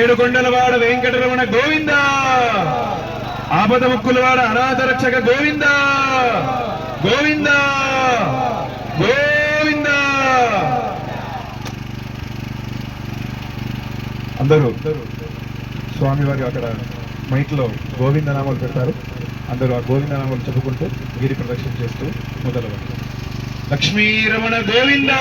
ఏడుకొండలవాడ వెంకటరమణ గోవింద, ఆపద ముక్కులవాడ అనాథ రక్షక గోవింద గోవింద గోవింద. అందరూ స్వామివారి అక్కడ మైక్ లో గోవింద నామాలు పెడతారు. అందరూ ఆ గోవింద నామాలు చెప్పుకుంటూ గిరి ప్రదక్షిణ చేస్తూ మొదలవ్వండి. లక్ష్మీరమణ గోవింద.